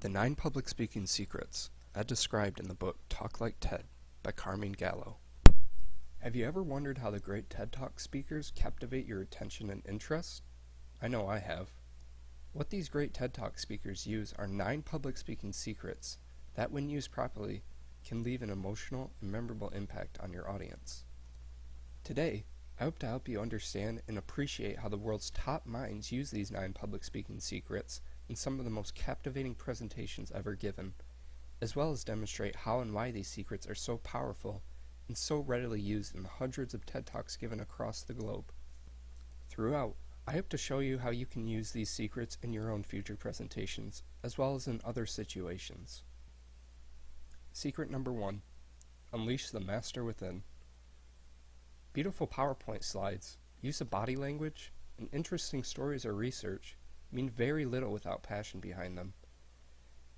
The 9 Public Speaking Secrets, as described in the book Talk Like TED by Carmine Gallo. Have you ever wondered how the great TED Talk speakers captivate your attention and interest? I know I have. What these great TED Talk speakers use are 9 public speaking secrets that, when used properly, can leave an emotional and memorable impact on your audience. Today, I hope to help you understand and appreciate how the world's top minds use these 9 public speaking secrets in some of the most captivating presentations ever given, as well as demonstrate how and why these secrets are so powerful and so readily used in the hundreds of TED Talks given across the globe. Throughout, I hope to show you how you can use these secrets in your own future presentations, as well as in other situations. Secret number 1. Unleash the master within. Beautiful PowerPoint slides, use of body language, and interesting stories or research mean very little without passion behind them.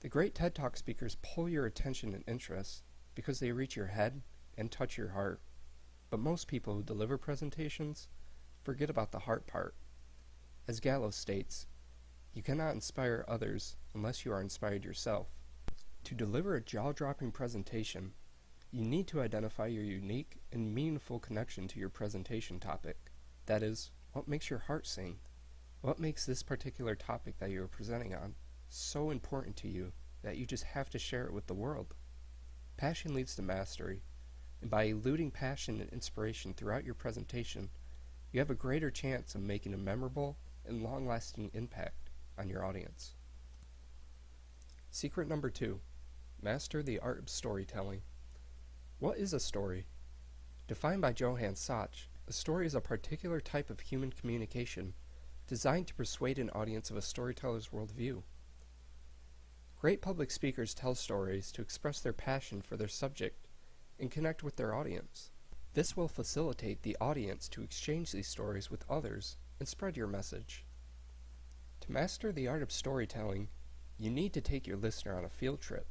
The great TED Talk speakers pull your attention and interest because they reach your head and touch your heart. But most people who deliver presentations forget about the heart part. As Gallo states, you cannot inspire others unless you are inspired yourself. To deliver a jaw-dropping presentation, you need to identify your unique and meaningful connection to your presentation topic. That is, what makes your heart sing? What makes this particular topic that you are presenting on so important to you that you just have to share it with the world? Passion leads to mastery, and by eluding passion and inspiration throughout your presentation, you have a greater chance of making a memorable and long-lasting impact on your audience. Secret number 2. Master the art of storytelling. What is a story? Defined by Johann Sachs, a story is a particular type of human communication designed to persuade an audience of a storyteller's worldview. Great public speakers tell stories to express their passion for their subject and connect with their audience. This will facilitate the audience to exchange these stories with others and spread your message. To master the art of storytelling, you need to take your listener on a field trip.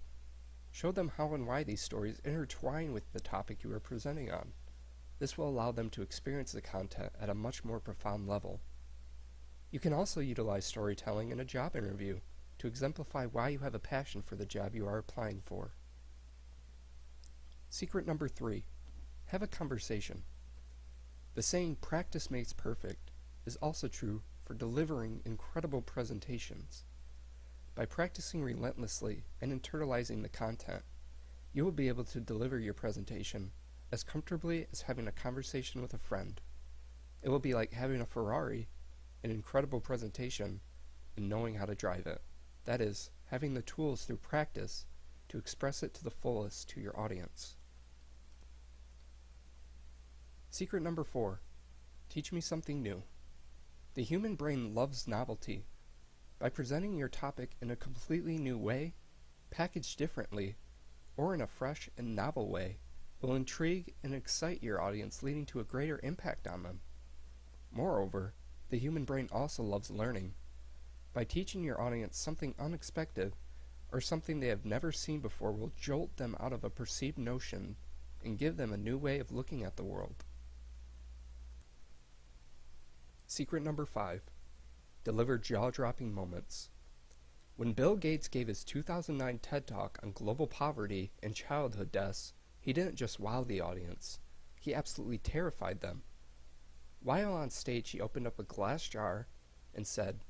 Show them how and why these stories intertwine with the topic you are presenting on. This will allow them to experience the content at a much more profound level. You can also utilize storytelling in a job interview to exemplify why you have a passion for the job you are applying for. Secret number 3. Have a conversation. The saying, "practice makes perfect," is also true for delivering incredible presentations. By practicing relentlessly and internalizing the content, you will be able to deliver your presentation as comfortably as having a conversation with a friend. It will be like having a Ferrari, an incredible presentation, and knowing how to drive it. That is, having the tools through practice to express it to the fullest to your audience. Secret number 4. Teach me something new. The human brain loves novelty. By presenting your topic in a completely new way, packaged differently, or in a fresh and novel way, will intrigue and excite your audience, leading to a greater impact on them. Moreover, the human brain also loves learning. By teaching your audience something unexpected or something they have never seen before will jolt them out of a perceived notion and give them a new way of looking at the world. Secret number 5. Deliver jaw-dropping moments. When Bill Gates gave his 2009 TED Talk on global poverty and childhood deaths, he didn't just wow the audience, he absolutely terrified them. While on stage, he opened up a glass jar and said,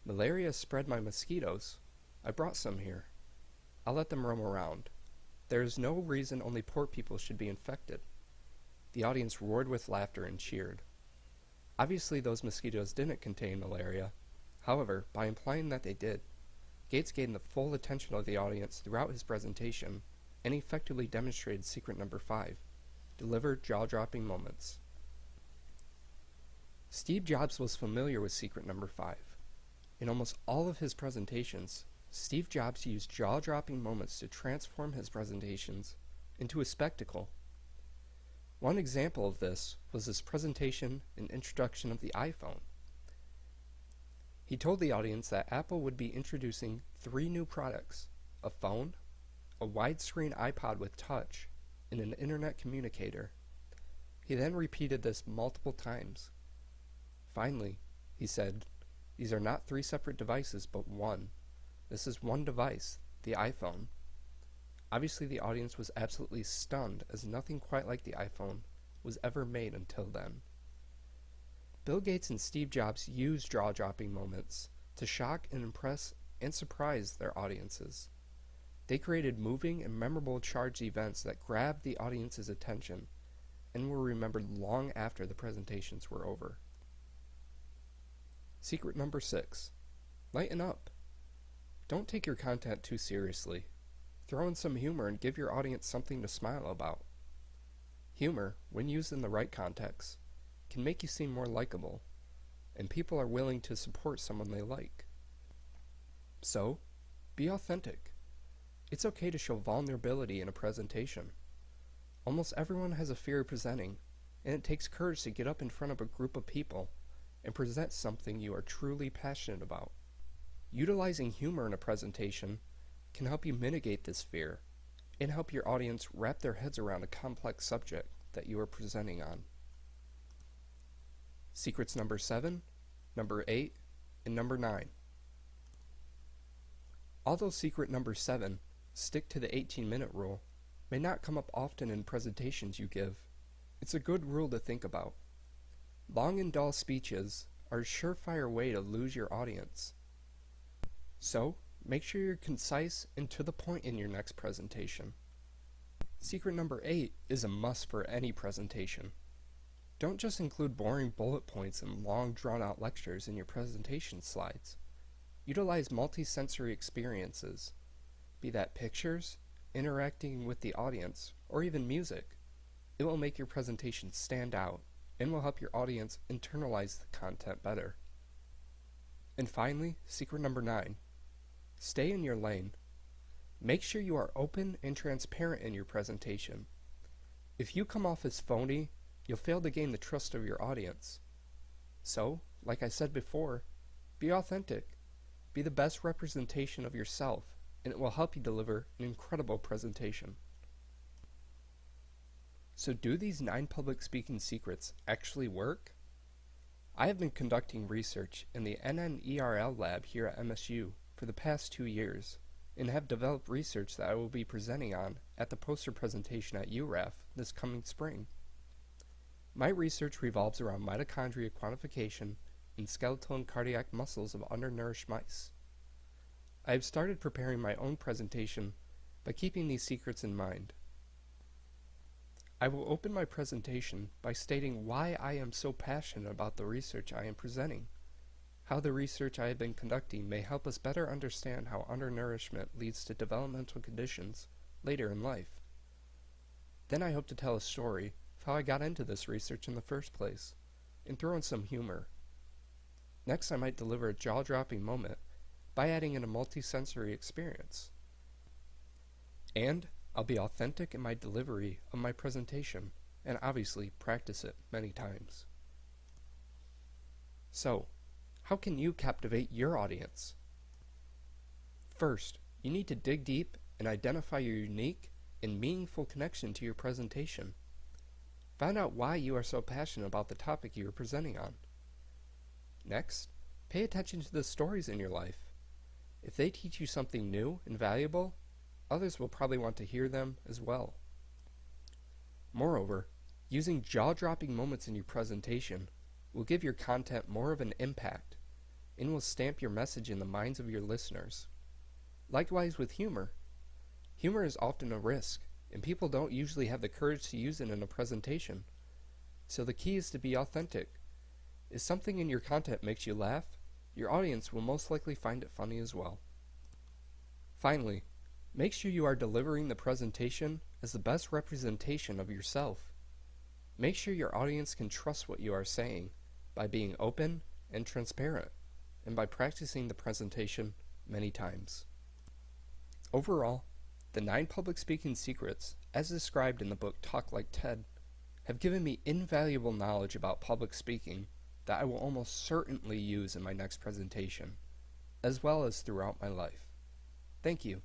"Malaria spread by mosquitoes. I brought some here. I'll let them roam around. There is no reason only poor people should be infected." The audience roared with laughter and cheered. Obviously, those mosquitoes didn't contain malaria. However, by implying that they did, Gates gained the full attention of the audience throughout his presentation and effectively demonstrated secret number 5. Deliver jaw-dropping moments. Steve Jobs was familiar with secret number 5. In almost all of his presentations, Steve Jobs used jaw-dropping moments to transform his presentations into a spectacle. One example of this was his presentation and introduction of the iPhone. He told the audience that Apple would be introducing 3 new products: a phone, a widescreen iPod with touch, and an internet communicator. He then repeated this multiple times. Finally, he said, "These are not 3 separate devices, but one. This is one device, the iPhone. Obviously, the audience was absolutely stunned, as nothing quite like the iPhone was ever made until then. Bill Gates and Steve Jobs used jaw-dropping moments to shock and impress and surprise their audiences. They created moving and memorable charged events that grabbed the audience's attention and were remembered long after the presentations were over. Secret number 6. Lighten up. Don't take your content too seriously. Throw in some humor and give your audience something to smile about. Humor, when used in the right context, can make you seem more likable, and people are willing to support someone they like. So, be authentic. It's okay to show vulnerability in a presentation. Almost everyone has a fear of presenting, and it takes courage to get up in front of a group of people and present something you are truly passionate about. Utilizing humor in a presentation can help you mitigate this fear and help your audience wrap their heads around a complex subject that you are presenting on. Secrets number 7, number 8, and number 9. Although secret number 7, stick to the 18-minute rule, may not come up often in presentations you give, it's a good rule to think about. Long and dull speeches are a surefire way to lose your audience. So, make sure you're concise and to the point in your next presentation. Secret number 8 is a must for any presentation. Don't just include boring bullet points and long drawn-out lectures in your presentation slides. Utilize multi-sensory experiences, be that pictures, interacting with the audience, or even music. It will make your presentation stand out and will help your audience internalize the content better. And finally, secret number 9. Stay in your lane. Make sure you are open and transparent in your presentation. If you come off as phony, you'll fail to gain the trust of your audience. So, like I said before, be authentic. Be the best representation of yourself, and it will help you deliver an incredible presentation. So do these 9 public speaking secrets actually work? I have been conducting research in the NNERL lab here at MSU for the past 2 years, and have developed research that I will be presenting on at the poster presentation at URAF this coming spring. My research revolves around mitochondria quantification in skeletal and cardiac muscles of undernourished mice. I have started preparing my own presentation by keeping these secrets in mind. I will open my presentation by stating why I am so passionate about the research I am presenting, how the research I have been conducting may help us better understand how undernourishment leads to developmental conditions later in life. Then I hope to tell a story of how I got into this research in the first place, and throw in some humor. Next, I might deliver a jaw-dropping moment by adding in a multi-sensory experience. And I'll be authentic in my delivery of my presentation, and obviously practice it many times. So, how can you captivate your audience? First, you need to dig deep and identify your unique and meaningful connection to your presentation. Find out why you are so passionate about the topic you are presenting on. Next, pay attention to the stories in your life. If they teach you something new and valuable, others will probably want to hear them as well. Moreover, using jaw-dropping moments in your presentation will give your content more of an impact and will stamp your message in the minds of your listeners. Likewise with humor. Humor is often a risk, and people don't usually have the courage to use it in a presentation. So the key is to be authentic. If something in your content makes you laugh, your audience will most likely find it funny as well. Finally, make sure you are delivering the presentation as the best representation of yourself. Make sure your audience can trust what you are saying by being open and transparent, and by practicing the presentation many times. Overall, the 9 public speaking secrets, as described in the book Talk Like TED, have given me invaluable knowledge about public speaking that I will almost certainly use in my next presentation, as well as throughout my life. Thank you.